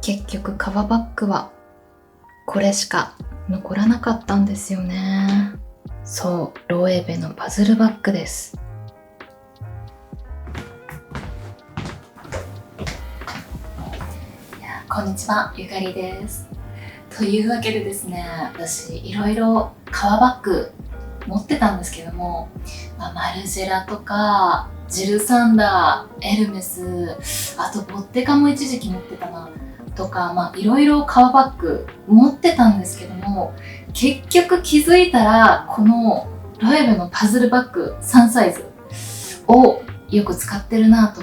結局革バッグはこれしか残らなかったんですよね。そう、ロエベのパズルバッグです。こんにちは、ゆかりです。というわけでですね、私いろいろ革バッグ持ってたんですけども、マルジェラとかジルサンダー、エルメス、あとボッテカも一時期持ってたなとか、いろいろ革バッグ持ってたんですけども、結局気づいたらこのロエベのパズルバッグ3サイズをよく使ってるなと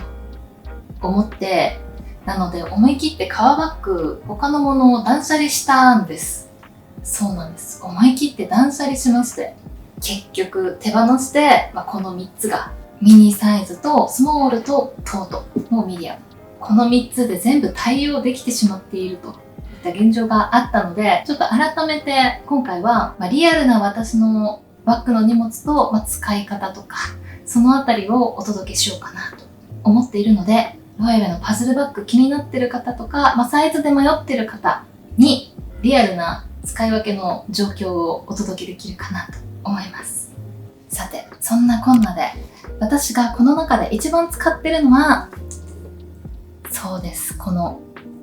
思って、なので思い切って革バッグ他のものを断捨離したんです。そうなんです。思い切って断捨離しまして、結局手放して、この3つがミニサイズとスモールとトートもミディアム、この3つで全部対応できてしまっているといった現状があったので、ちょっと改めて今回は、リアルな私のバッグの荷物と、使い方とかそのあたりをお届けしようかなと思っているので、ロエベのパズルバッグ気になってる方とか、サイズで迷ってる方にリアルな使い分けの状況をお届けできるかなと思います。さて、そんなこんなで私がこの中で一番使ってるのは、そうです、この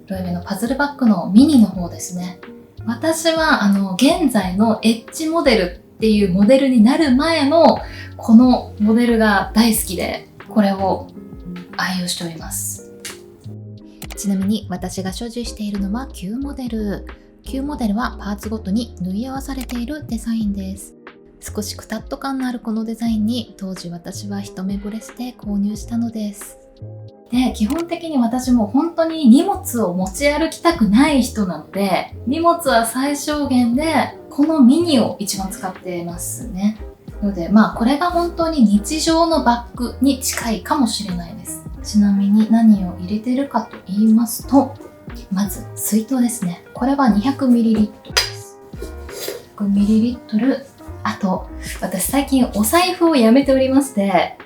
ロエベのパズルバッグのミニの方ですね。私は現在のエッジモデルっていうモデルになる前のこのモデルが大好きで、これを愛用しております。ちなみに私が所持しているのは旧モデル。旧モデルはパーツごとに縫い合わされているデザインです。少しくたっと感のあるこのデザインに当時私は一目惚れして購入したのです。で、基本的に私も本当に荷物を持ち歩きたくない人なので、荷物は最小限でこのミニを一番使ってますね。のでこれが本当に日常のバッグに近いかもしれないです。ちなみに何を入れてるかと言いますと、まず水筒ですね。これは 200ml です。100ml。あと、私最近お財布をやめておりまして、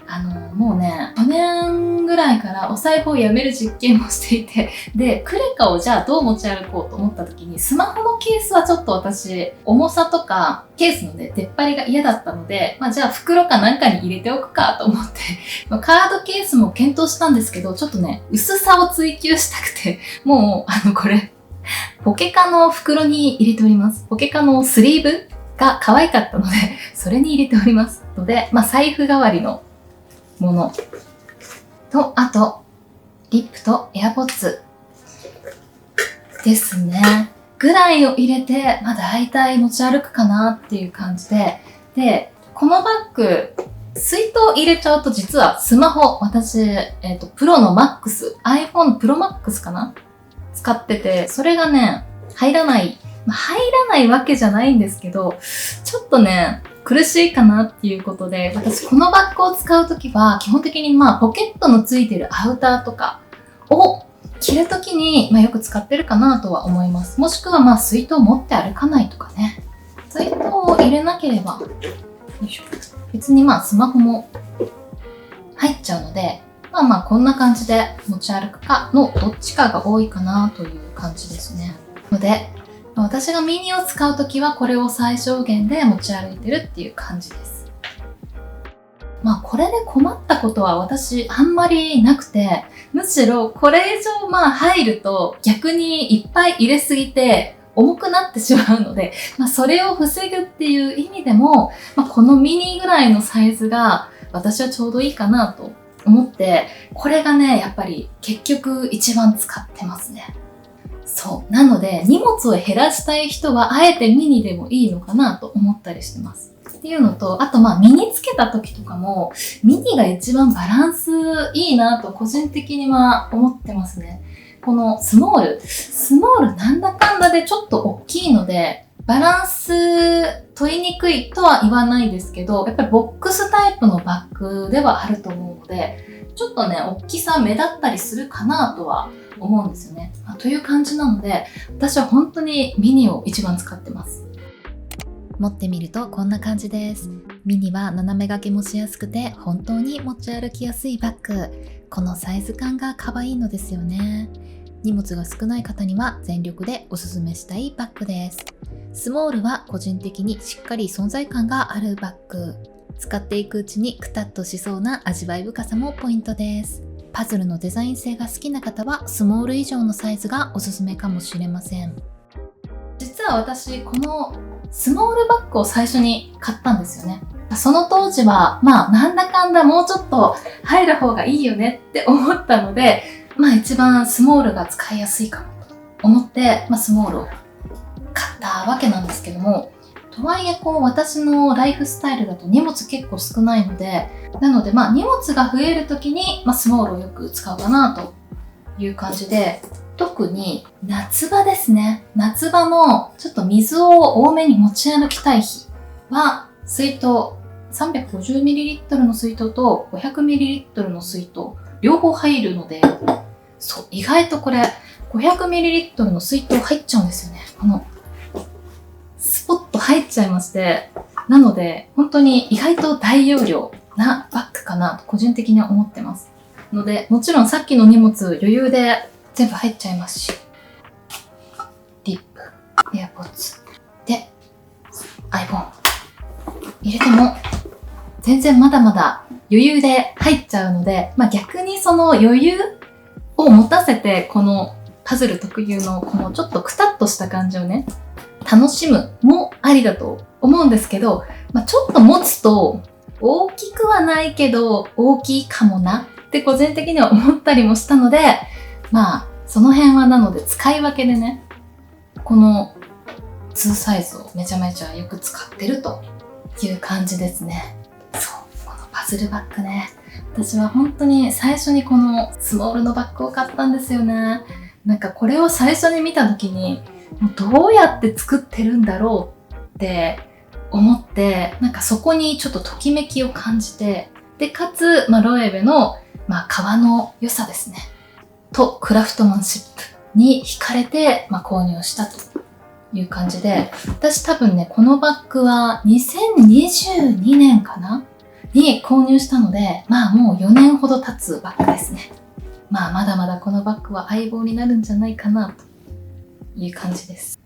もうね、去年ぐらいからお財布をやめる実験をしていて、で、クレカをじゃあどう持ち歩こうと思った時に、スマホのケースはちょっと私、重さとかケースのね、出っ張りが嫌だったので、じゃあ袋かなんかに入れておくかと思って、カードケースも検討したんですけど、ちょっとね、薄さを追求したくて、もう、これ、ポケカの袋に入れております。ポケカのスリーブが可愛かったので、それに入れておりますので、財布代わりのものと、あとリップとエアポッツですねぐらいを入れて、大体持ち歩くかなっていう感じで、このバッグ水筒入れちゃうと、実はスマホ、私プロの iPhone Pro Max かな使ってて、それがね入らないわけじゃないんですけど、ちょっとね、苦しいかなっていうことで、私このバッグを使うときは、基本的にポケットのついてるアウターとかを着るときに、よく使ってるかなとは思います。もしくは水筒持って歩かないとかね。水筒を入れなければ、別にスマホも入っちゃうので、こんな感じで持ち歩くかのどっちかが多いかなという感じですね。ので、私がミニを使うときはこれを最小限で持ち歩いてるっていう感じです。これで困ったことは私あんまりなくて、むしろこれ以上入ると逆にいっぱい入れすぎて重くなってしまうので、それを防ぐっていう意味でも、このミニぐらいのサイズが私はちょうどいいかなと思って、これがね、やっぱり結局一番使ってますね。そう。なので、荷物を減らしたい人は、あえてミニでもいいのかなと思ったりしてます。っていうのと、あと身につけた時とかも、ミニが一番バランスいいなと個人的には思ってますね。このスモールなんだかんだでちょっと大きいので、バランス取りにくいとは言わないですけど、やっぱりボックスタイプのバッグではあると思うので、ちょっとね、大きさ目立ったりするかなとは思うんですよね。という感じなので、私は本当にミニを一番使ってます。持ってみるとこんな感じです。ミニは斜め掛けもしやすくて本当に持ち歩きやすいバッグ。このサイズ感が可愛いのですよね。荷物が少ない方には全力でおすすめしたいバッグです。スモールは個人的にしっかり存在感があるバッグ。使っていくうちにくたっとしそうな味わい深さもポイントです。パズルのデザイン性が好きな方はスモール以上のサイズがおすすめかもしれません。実は私このスモールバッグを最初に買ったんですよね。その当時はなんだかんだもうちょっと入る方がいいよねって思ったので、一番スモールが使いやすいかもと思って、スモールを買ったわけなんですけども、とはいえ私のライフスタイルだと荷物結構少ないので、なので荷物が増える時に、スモールをよく使うかなという感じで、特に夏場ですね。夏場のちょっと水を多めに持ち歩きたい日は、水筒 350ml の水筒と 500ml の水筒両方入るので、そう、意外とこれ 500ml の水筒入っちゃうんですよね。スポッと入っちゃいまして、なので本当に意外と大容量なバッグかなと個人的には思ってますので、もちろんさっきの荷物余裕で全部入っちゃいますし、リップ、エアポッツで iPhone 入れても全然まだまだ余裕で入っちゃうので、逆にその余裕を持たせて、このパズル特有のこのちょっとくたっとした感じをね、楽しむもありだと思うんですけど、ちょっと持つと大きくはないけど大きいかもなって個人的には思ったりもしたので、その辺はなので使い分けでね、この2サイズをめちゃめちゃよく使ってるという感じですね。そう、このパズルバッグね。私は本当に最初にこのスモールのバッグを買ったんですよね。これを最初に見た時に、どうやって作ってるんだろうって思って、そこにちょっとときめきを感じて、で、かつ、ロエベの、革の良さですね。と、クラフトマンシップに惹かれて、購入したという感じで、私多分ね、このバッグは2022年かなに購入したので、もう4年ほど経つバッグですね。まだまだこのバッグは相棒になるんじゃないかなという感じです。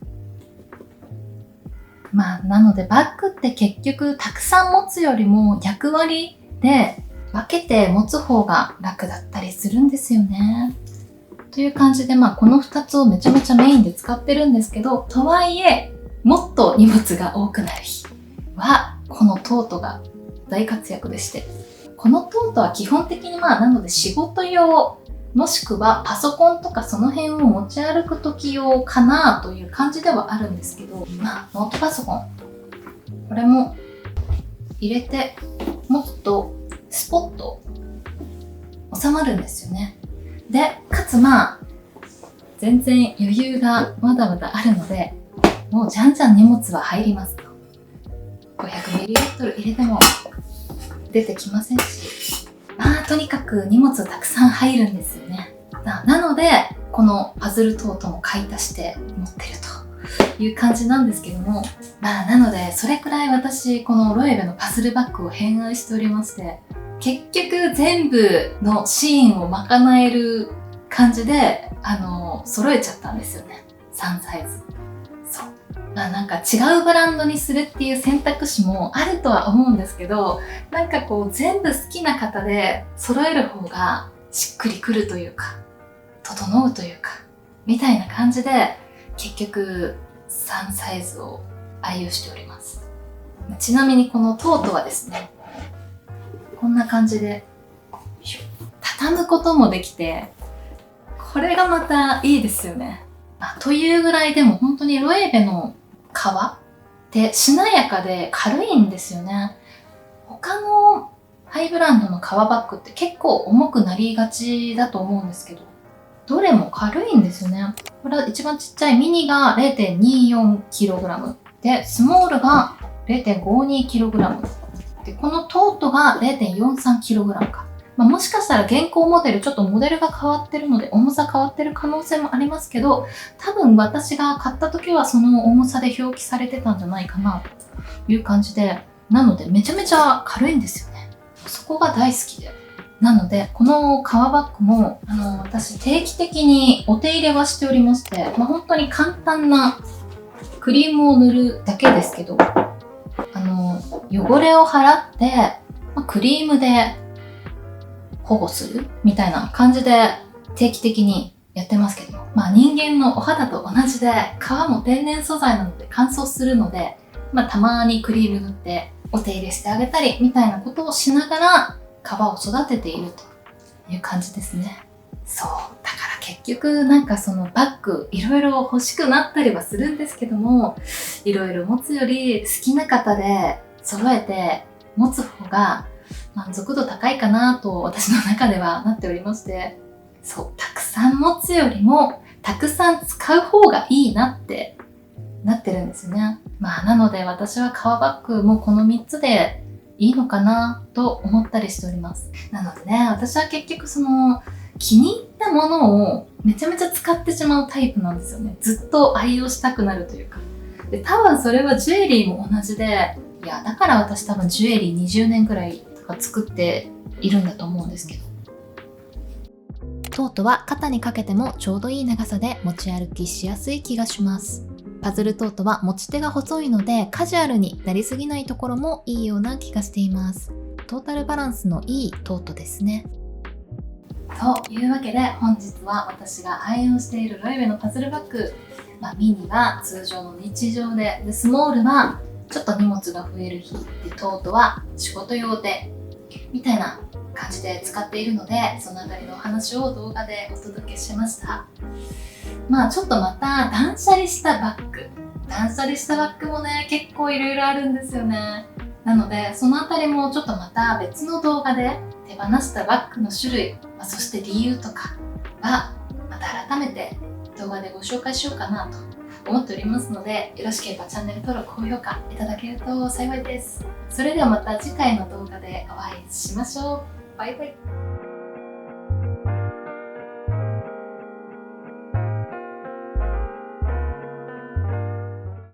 なのでバッグって結局たくさん持つよりも役割で分けて持つ方が楽だったりするんですよね。という感じでこの2つをめちゃめちゃメインで使ってるんですけど、とはいえもっと荷物が多くなる日はこのトートが大活躍でして、このトートは基本的になので仕事用もしくはパソコンとかその辺を持ち歩く時用かなという感じではあるんですけど、ノートパソコンこれも入れて持つとスポッと収まるんですよね。で、かつ全然余裕がまだまだあるので、もうじゃんじゃん荷物は入りますと。500ml 入れても出てきませんし、とにかく荷物たくさん入るんですよね。なので、このパズルトートも買い足して持ってるという感じなんですけども、なので、それくらい私、このロエベのパズルバッグを偏愛しておりまして、結局全部のシーンを賄える感じで、揃えちゃったんですよね。3サイズ。そう。違うブランドにするっていう選択肢もあるとは思うんですけど、全部好きな方で揃える方がしっくりくるというか、整うというか、みたいな感じで、結局3サイズを愛用しております。ちなみにこのトートはですね、こんな感じで畳むこともできて、これがまたいいですよね。というぐらいでも本当にロエベの革ってしなやかで軽いんですよね。他のハイブランドの革バッグって結構重くなりがちだと思うんですけど、どれも軽いんですよね。これは一番ちっちゃいミニが 0.24kg で、スモールが 0.52kg で、このトートが 0.43kg か。もしかしたら現行モデル、ちょっとモデルが変わってるので重さ変わってる可能性もありますけど、多分私が買った時はその重さで表記されてたんじゃないかなという感じで、なのでめちゃめちゃ軽いんですよね。そこが大好きで。なので、この革バッグも、私定期的にお手入れはしておりまして、本当に簡単なクリームを塗るだけですけど、汚れを払って、クリームで保護するみたいな感じで定期的にやってますけど、人間のお肌と同じで、皮も天然素材なので乾燥するので、たまにクリーム塗ってお手入れしてあげたりみたいなことをしながら皮を育てているという感じですね。そう。だから結局そのバッグいろいろ欲しくなったりはするんですけども、いろいろ持つより好きな方で揃えて持つ方が満足度高いかなと私の中ではなっておりまして、そう、たくさん持つよりもたくさん使う方がいいなってなってるんですよね。なので私は革バッグもこの3つでいいのかなと思ったりしております。なのでね、私は結局気に入ったものをめちゃめちゃ使ってしまうタイプなんですよね。ずっと愛用したくなるというか。で、多分それはジュエリーも同じで、いや、だから私多分ジュエリー20年くらいとか作っているんだと思うんですけど。トートは肩にかけてもちょうどいい長さで持ち歩きしやすい気がします。パズルトートは持ち手が細いのでカジュアルになりすぎないところもいいような気がしています。トータルバランスのいいトートですね。というわけで本日は私が愛用しているロエベのパズルバッグ、ミニは通常の日常で、スモールはちょっと荷物が増える日で、トートは仕事用でみたいな感じで使っているので、そのあたりのお話を動画でお届けしました。ちょっとまた断捨離したバッグもね、結構いろいろあるんですよね。なのでそのあたりもちょっとまた別の動画で手放したバッグの種類、そして理由とかはまた改めて動画でご紹介しようかなと思っておりますので、よろしければチャンネル登録、高評価いただけると幸いです。それではまた次回の動画でお会いしましょう。バイバイ。